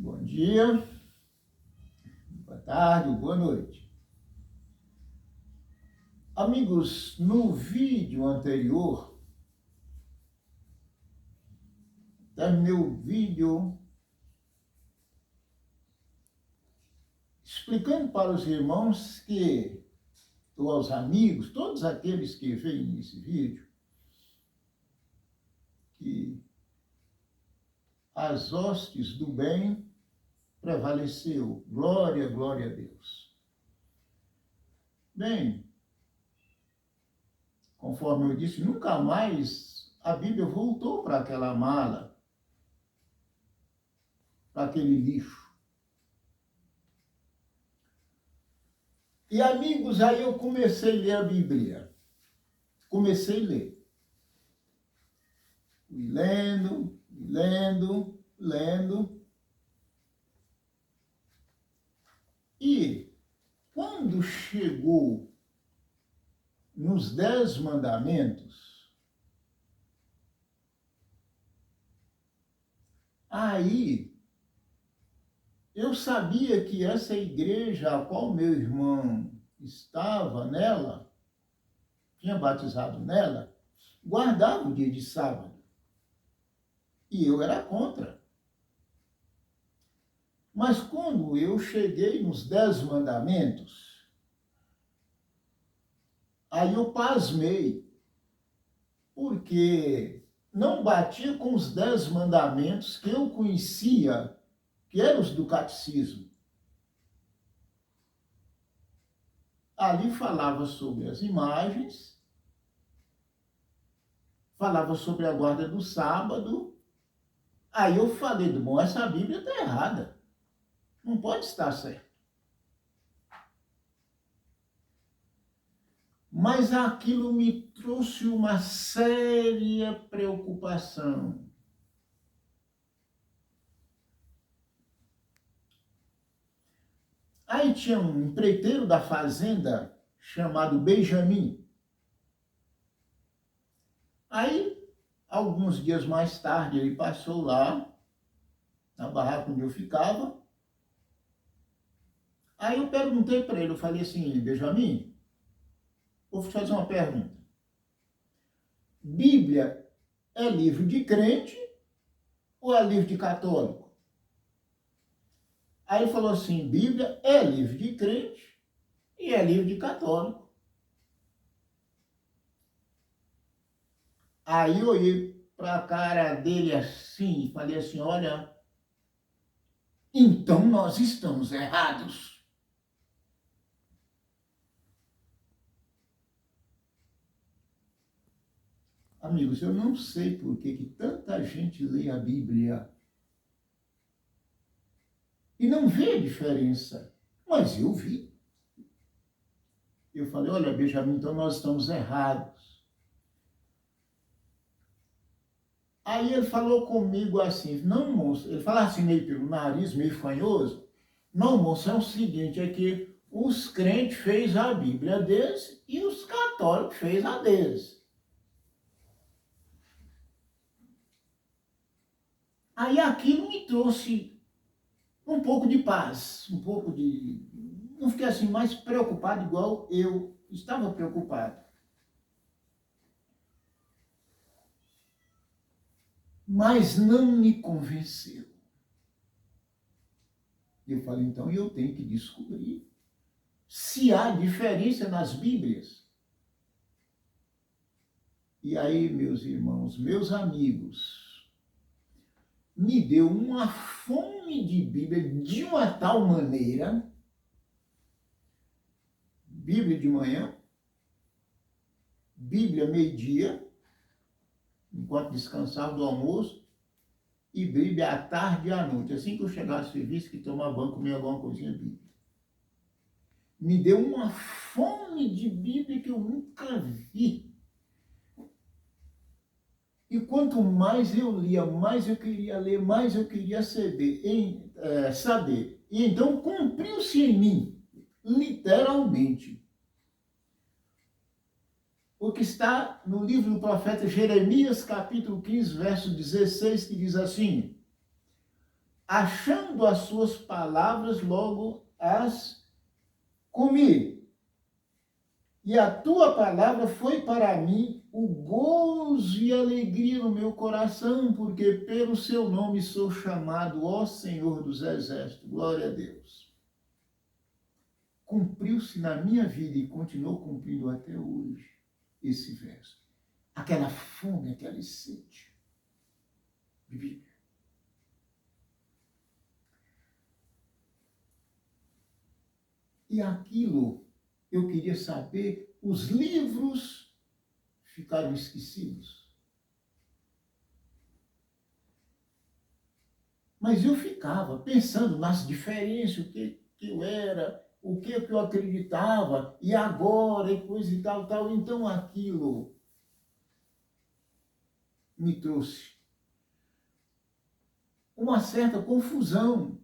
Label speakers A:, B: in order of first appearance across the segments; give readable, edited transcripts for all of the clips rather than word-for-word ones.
A: Bom dia, boa tarde, boa noite. Amigos, no vídeo anterior, terminei o vídeo explicando para os irmãos ou aos amigos, todos aqueles que veem esse vídeo, que as hostes do bem prevaleceu. Glória, glória a Deus. Bem, conforme eu disse, nunca mais a Bíblia voltou para aquela mala, para aquele lixo. E, amigos, aí eu comecei a ler a Bíblia. Comecei a ler. Fui lendo. E quando chegou nos 10 mandamentos, aí eu sabia que essa igreja a qual meu irmão estava nela, tinha batizado nela, guardava o dia de sábado. E eu era contra. Mas quando eu cheguei nos 10 mandamentos, aí eu pasmei, porque não batia com os 10 mandamentos que eu conhecia, que eram os do catecismo. Ali falava sobre as imagens, falava sobre a guarda do sábado. Aí eu falei, bom, essa Bíblia está errada. Não pode estar certo. Mas aquilo me trouxe uma séria preocupação. Aí tinha um empreiteiro da fazenda chamado Benjamin. Aí, alguns dias mais tarde, ele passou lá, na barraca onde eu ficava. Aí eu perguntei para ele, eu falei assim, Benjamin, vou fazer uma pergunta. Bíblia é livro de crente ou é livro de católico? Aí ele falou assim, Bíblia é livro de crente e é livro de católico. Aí eu olhei para a cara dele assim, e falei assim, olha, então nós estamos errados. Amigos, eu não sei por que tanta gente lê a Bíblia e não vê a diferença, mas eu vi. Eu falei, olha, Benjamin, então nós estamos errados. Aí ele falou comigo assim, não, moço, ele fala assim meio pelo nariz, meio fanhoso, não, moço, é o seguinte, é que os crentes fez a Bíblia deles e os católicos fez a deles. Aí aquilo me trouxe um pouco de paz, um pouco de... Não fiquei assim mais preocupado igual eu estava preocupado. Mas não me convenceu. Eu falei, então eu tenho que descobrir se há diferença nas Bíblias. E aí, meus irmãos, meus amigos, me deu uma fome de Bíblia de uma tal maneira, Bíblia de manhã, Bíblia meio-dia, enquanto descansava do almoço, e Bíblia à tarde e à noite. Assim que eu chegasse ao serviço, que tomar banho, comer alguma coisinha Bíblia. Me deu uma fome de Bíblia que eu nunca vi. E quanto mais eu lia, mais eu queria ler, mais eu queria saber. E então cumpriu-se em mim, literalmente, o que está no livro do profeta Jeremias, capítulo 15, verso 16, que diz assim, achando as suas palavras, logo as comi. E a tua palavra foi para mim o gozo e alegria no meu coração, porque pelo seu nome sou chamado, ó Senhor dos Exércitos. Glória a Deus. Cumpriu-se na minha vida e continuou cumprindo até hoje esse verso. Aquela fome, aquela sede de vida. E aquilo, eu queria saber, os livros ficaram esquecidos. Mas eu ficava pensando nas diferenças, o que eu era, o que eu acreditava, e agora, e coisa e tal, tal. Então aquilo me trouxe uma certa confusão,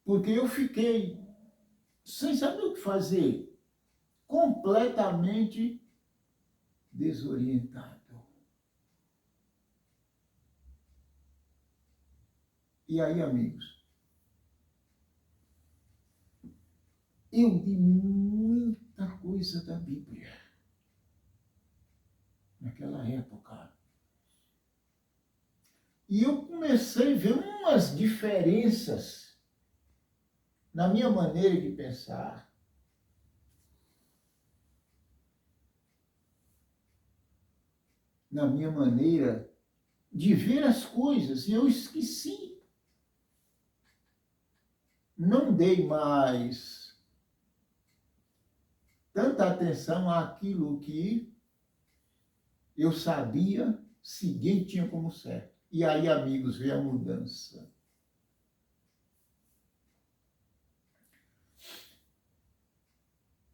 A: porque eu fiquei sem saber o que fazer, completamente desorientado. E aí, amigos, eu li muita coisa da Bíblia naquela época. E eu comecei a ver umas diferenças na minha maneira de pensar. Na minha maneira de ver as coisas. E eu esqueci. Não dei mais tanta atenção àquilo que eu sabia, seguia e tinha como certo. E aí, amigos, veio a mudança.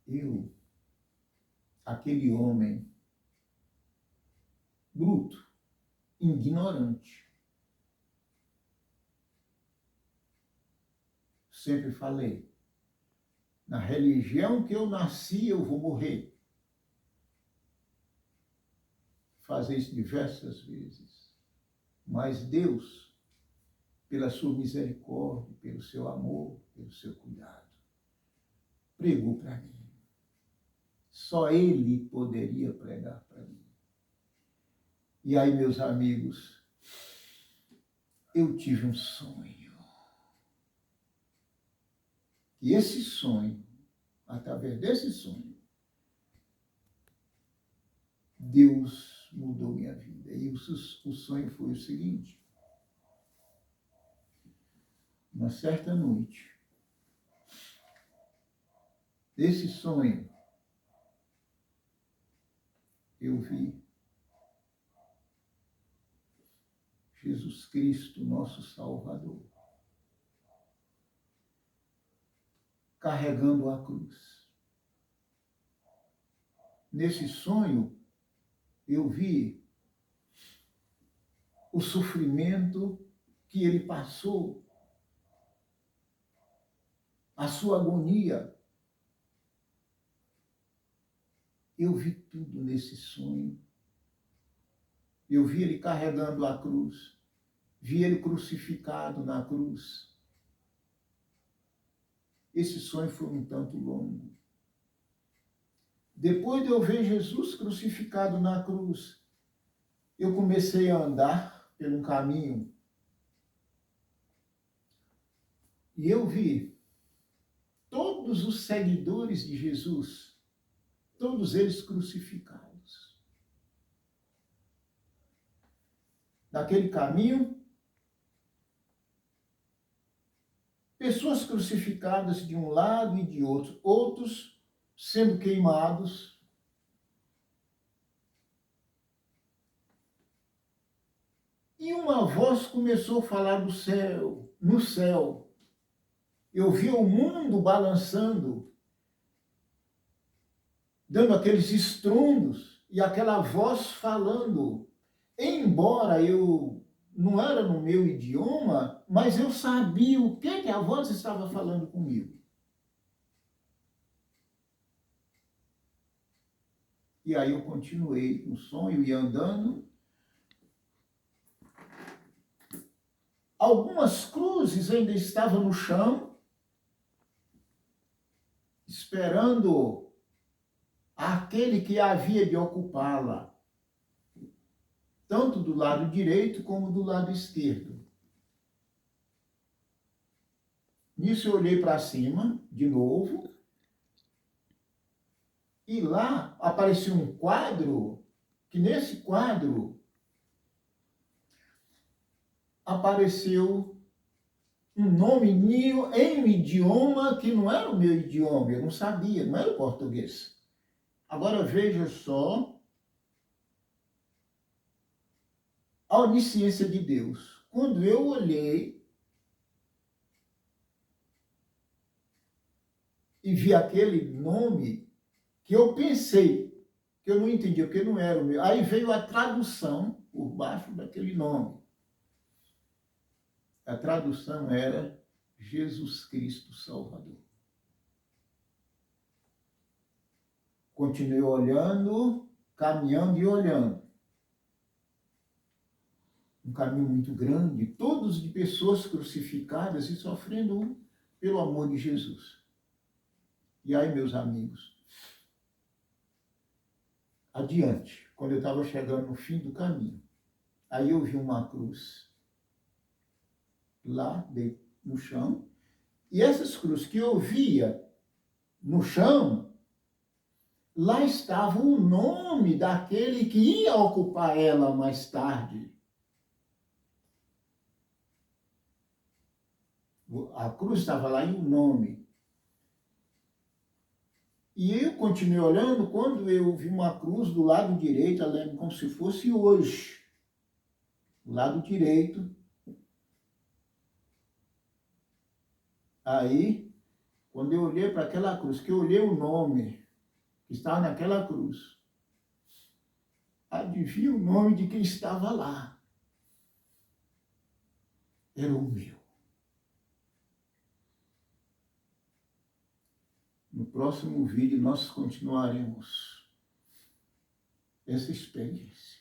A: Eu, aquele homem bruto, ignorante, sempre falei, na religião que eu nasci, eu vou morrer. Fazer isso diversas vezes. Mas Deus, pela sua misericórdia, pelo seu amor, pelo seu cuidado, pregou para mim. Só Ele poderia pregar para mim. E aí, meus amigos, eu tive um sonho. E esse sonho, através desse sonho, Deus mudou minha vida. E o sonho foi o seguinte. Uma certa noite, nesse sonho, eu vi Jesus Cristo, nosso Salvador, carregando a cruz. Nesse sonho, eu vi o sofrimento que ele passou, a sua agonia. Eu vi tudo nesse sonho. Eu vi ele carregando a cruz, vi ele crucificado na cruz. Esse sonho foi um tanto longo. Depois de eu ver Jesus crucificado na cruz, eu comecei a andar por um caminho e eu vi todos os seguidores de Jesus, todos eles crucificados. Naquele caminho, pessoas crucificadas de um lado e de outro, outros sendo queimados. E uma voz começou a falar do céu, no céu. Eu vi o mundo balançando, dando aqueles estrondos, e aquela voz falando. Embora eu não era no meu idioma, mas eu sabia o que a voz estava falando comigo. E aí eu continuei no sonho e andando. Algumas cruzes ainda estavam no chão, esperando aquele que havia de ocupá-la, tanto do lado direito como do lado esquerdo. Nisso eu olhei para cima, de novo, e lá apareceu um quadro, que nesse quadro apareceu um nome em um idioma que não era o meu idioma, eu não sabia, não era o português. Agora veja só a onisciência de Deus. Quando eu olhei e vi aquele nome, que eu pensei, que eu não entendia, porque não era o meu. Aí veio a tradução por baixo daquele nome. A tradução era Jesus Cristo Salvador. Continuei olhando, caminhando e olhando. Um caminho muito grande, todos de pessoas crucificadas e sofrendo pelo amor de Jesus. E aí, meus amigos, adiante, quando eu estava chegando no fim do caminho, aí eu vi uma cruz lá no chão, e essas cruzes que eu via no chão, lá estava o nome daquele que ia ocupar ela mais tarde. A cruz estava lá e o nome. E eu continuei olhando, quando eu vi uma cruz do lado direito, eu lembro como se fosse hoje. Do lado direito. Aí, quando eu olhei para aquela cruz, que eu olhei o nome que estava naquela cruz, adivinha o nome de quem estava lá? Era o meu. No próximo vídeo nós continuaremos essa experiência.